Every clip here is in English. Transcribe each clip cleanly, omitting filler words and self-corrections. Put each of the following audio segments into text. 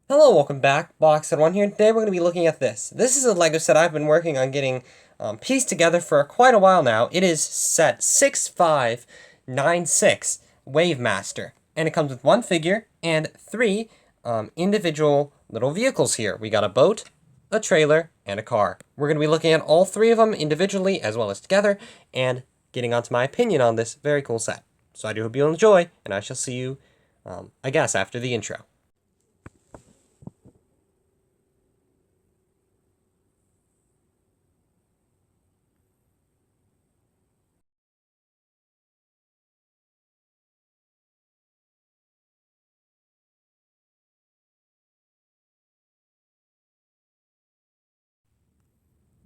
Hello, welcome back. Boxed1 here. Today we're going to be looking at this. This is a LEGO set I've been working on getting pieced together for quite a while now. It is set 6596 Wave Master. And it comes with one figure and three individual little vehicles here. We got a boat, a trailer, and a car. We're going to be looking at all three of them individually as well as together and getting onto my opinion on this very cool set. So I do hope you'll enjoy, and I shall see you, I guess, after the intro.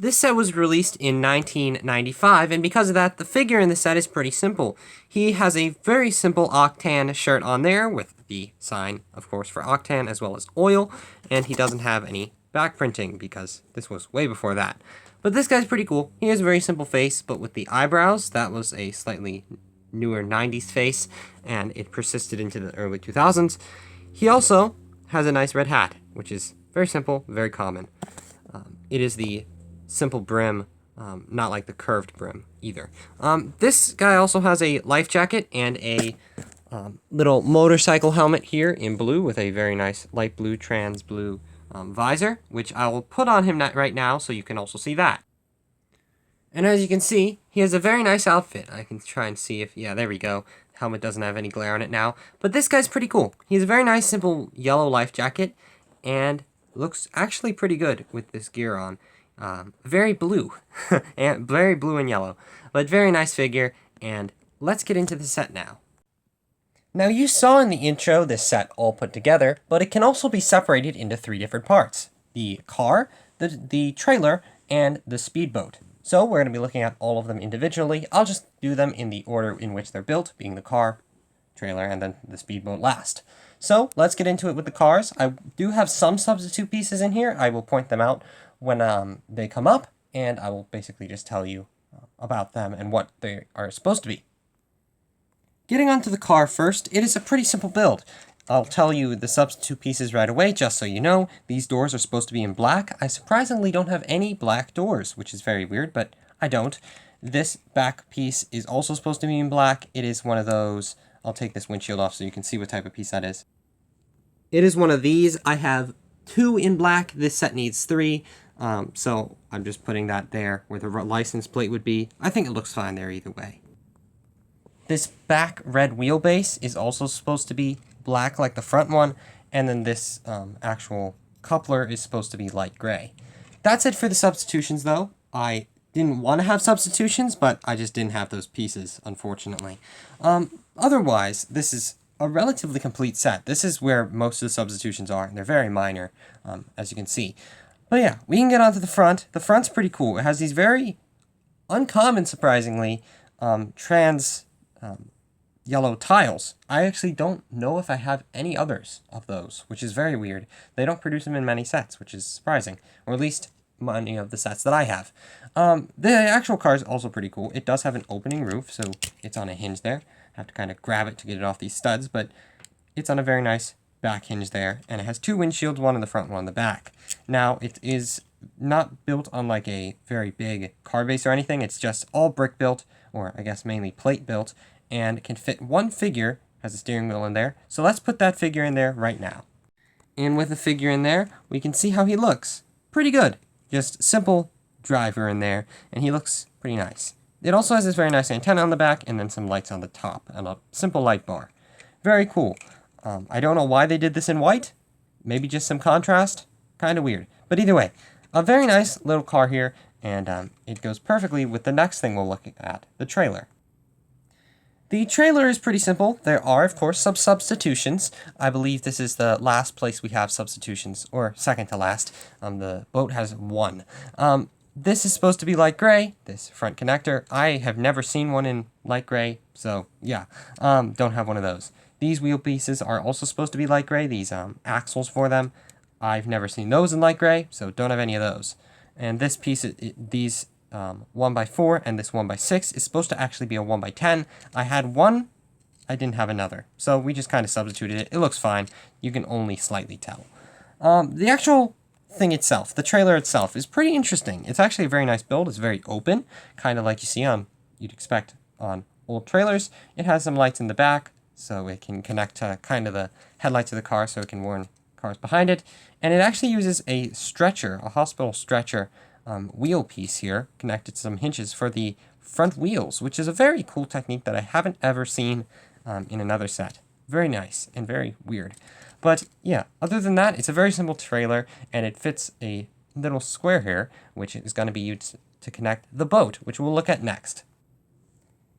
This set was released in 1995, and because of that, the figure in the set is pretty simple. He has a very simple Octan shirt on there, with the sign, of course, for Octan, as well as oil, and he doesn't have any back printing, because this was way before that. But this guy's pretty cool. He has a very simple face, but with the eyebrows, that was a slightly newer 90s face, and it persisted into the early 2000s. He also has a nice red hat, which is very simple, very common. It is the simple brim, not like the curved brim either. This guy also has a life jacket and a little motorcycle helmet here in blue with a very nice light blue, trans blue visor, which I will put on him right now so you can also see that. And as you can see, he has a very nice outfit. I can try and see if, yeah, there we go. Helmet doesn't have any glare on it now. But this guy's pretty cool. He has a very nice, simple yellow life jacket and looks actually pretty good with this gear on. Very blue, and very blue and yellow, but very nice figure, and let's get into the set now. Now you saw in the intro this set all put together, but it can also be separated into three different parts. The car, the trailer, and the speedboat. So we're going to be looking at all of them individually. I'll just do them in the order in which they're built, being the car, trailer, and then the speedboat last. So let's get into it with the cars. I do have some substitute pieces in here. I will point them out when they come up, and I will basically just tell you about them and what they are supposed to be. Getting onto the car first, it is a pretty simple build. I'll tell you the substitute pieces right away, just so you know. These doors are supposed to be in black. I surprisingly don't have any black doors, which is very weird, but I don't. This back piece is also supposed to be in black. It is one of those. I'll take this windshield off so you can see what type of piece that is. It is one of these. I have two in black. This set needs three. So I'm just putting that there where the license plate would be. I think it looks fine there either way. This back red wheelbase is also supposed to be black like the front one, and then this actual coupler is supposed to be light gray. That's it for the substitutions though. I didn't want to have substitutions, but I just didn't have those pieces, unfortunately. Otherwise, this is a relatively complete set. This is where most of the substitutions are, and they're very minor, as you can see. But yeah, we can get onto the front. The front's pretty cool. It has these very uncommon, surprisingly, trans yellow tiles. I actually don't know if I have any others of those, which is very weird. They don't produce them in many sets, which is surprising, or at least many of the sets that I have. The actual car is also pretty cool. It does have an opening roof, so it's on a hinge there. I have to kind of grab it to get it off these studs, but it's on a very nice back hinge there, and it has two windshields, one in the front, one in the back. Now, it is not built on like a very big car base or anything. It's just all brick built, or I guess mainly plate built, and it can fit one figure, has a steering wheel in there. So let's put that figure in there right now. And with the figure in there, we can see how he looks. Pretty good. Just simple driver in there, and he looks pretty nice. It also has this very nice antenna on the back, and then some lights on the top, and a simple light bar. Very cool. I don't know why they did this in white. Maybe just some contrast. Kind of weird. But either way, a very nice little car here, and it goes perfectly with the next thing we'll look at, the trailer. The trailer is pretty simple. There are, of course, some substitutions. I believe this is the last place we have substitutions, or second to last. The boat has one. This is supposed to be light gray, this front connector. I have never seen one in light gray, so yeah, don't have one of those. These wheel pieces are also supposed to be light gray, these axles for them. I've never seen those in light gray, so don't have any of those. And this piece, these 1x4 and this 1x6 is supposed to actually be a 1x10. I had one, I didn't have another. So we just kind of substituted it. It looks fine. You can only slightly tell. The actual thing itself, the trailer itself, is pretty interesting. It's actually a very nice build. It's very open, kind of like you see you'd expect on old trailers. It has some lights in the back, so it can connect to kind of the headlights of the car, so it can warn cars behind it. And it actually uses a stretcher, a hospital stretcher wheel piece here, connected to some hinges for the front wheels, which is a very cool technique that I haven't ever seen in another set. Very nice and very weird. But yeah, other than that, it's a very simple trailer, and it fits a little square here, which is going to be used to connect the boat, which we'll look at next.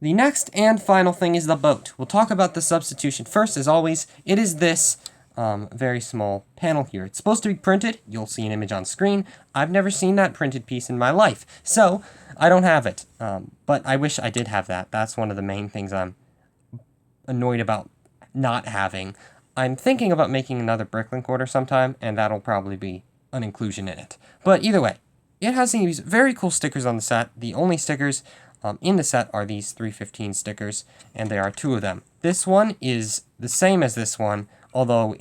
The next and final thing is the boat. We'll talk about the substitution first, as always. It is this very small panel here. It's supposed to be printed. You'll see an image on screen. I've never seen that printed piece in my life, so I don't have it. But I wish I did have that. That's one of the main things I'm annoyed about not having. I'm thinking about making another Bricklink order sometime, and that'll probably be an inclusion in it. But either way, it has these very cool stickers on the set. The only stickers in the set are these 315 stickers, and there are 2 of them. This one is the same as this one, although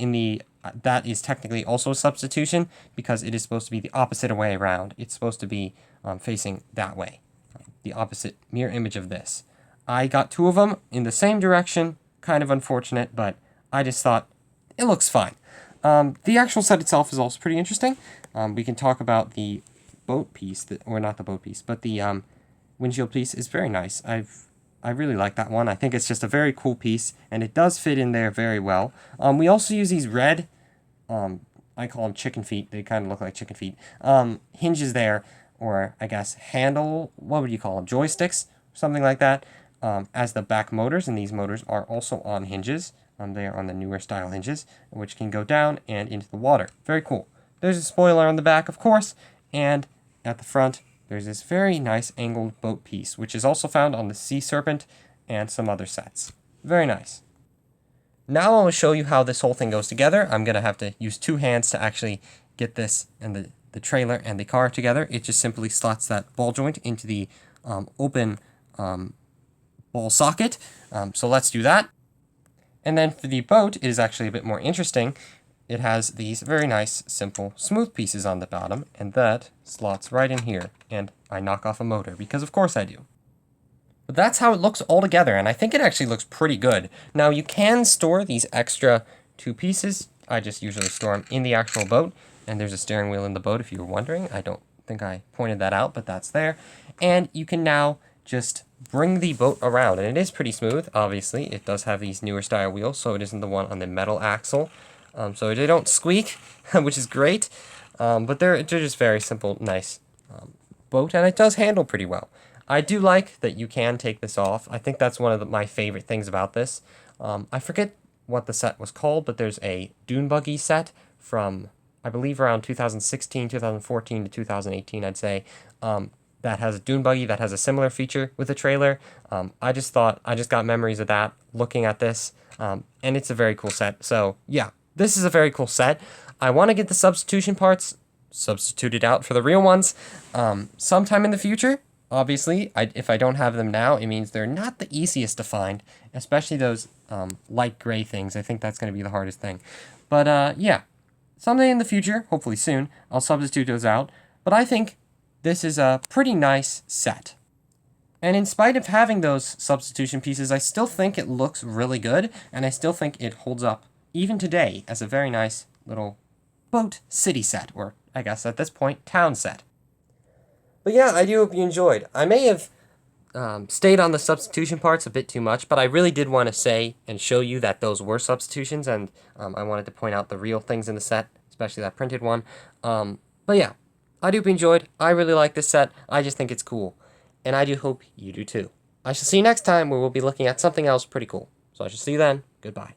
that is technically also a substitution because it is supposed to be the opposite way around. It's supposed to be facing that way, the opposite mirror image of this. I got 2 of them in the same direction, kind of unfortunate, but I just thought it looks fine. The actual set itself is also pretty interesting. We can talk about the boat piece, or not the boat piece, but the windshield piece is very nice. I really like that one. I think it's just a very cool piece, and it does fit in there very well. We also use these red, I call them chicken feet. They kind of look like chicken feet. Hinges there, or I guess handle, what would you call them? Joysticks, something like that, as the back motors, and these motors are also on hinges. They are on the newer style hinges, which can go down and into the water. Very cool. There's a spoiler on the back, of course, and at the front, there's this very nice angled boat piece, which is also found on the Sea Serpent and some other sets. Very nice. Now I will show you how this whole thing goes together. I'm going to have to use 2 hands to actually get this and the trailer and the car together. It just simply slots that ball joint into the open ball socket. So let's do that. And then for the boat, it is actually a bit more interesting. It has these very nice, simple, smooth pieces on the bottom, and that slots right in here. And I knock off a motor, because of course I do. But that's how it looks all together, and I think it actually looks pretty good. Now, you can store these extra 2 pieces. I just usually store them in the actual boat, and there's a steering wheel in the boat if you were wondering. I don't think I pointed that out, but that's there. And you can now just bring the boat around, and it is pretty smooth, obviously. It does have these newer style wheels, so it isn't the one on the metal axle. So they don't squeak, which is great, but they're just very simple, nice boat, and it does handle pretty well. I do like that you can take this off. I think that's one of my favorite things about this. I forget what the set was called, but there's a dune buggy set from, I believe, around 2016, 2014 to 2018, I'd say, that has a dune buggy that has a similar feature with a trailer. I just got memories of that looking at this, and it's a very cool set. So yeah, this is a very cool set. I want to get the substitution parts substituted out for the real ones sometime in the future. Obviously, if I don't have them now, it means they're not the easiest to find, especially those light gray things. I think that's going to be the hardest thing. But yeah, someday in the future, hopefully soon, I'll substitute those out. But I think this is a pretty nice set. And in spite of having those substitution pieces, I still think it looks really good, and I still think it holds up even today as a very nice little boat city set, or I guess at this point, town set. But yeah, I do hope you enjoyed. I may have stayed on the substitution parts a bit too much, but I really did want to say and show you that those were substitutions, and I wanted to point out the real things in the set, especially that printed one. But yeah, I do hope you enjoyed. I really like this set. I just think it's cool. And I do hope you do too. I shall see you next time, where we'll be looking at something else pretty cool. So I shall see you then. Goodbye.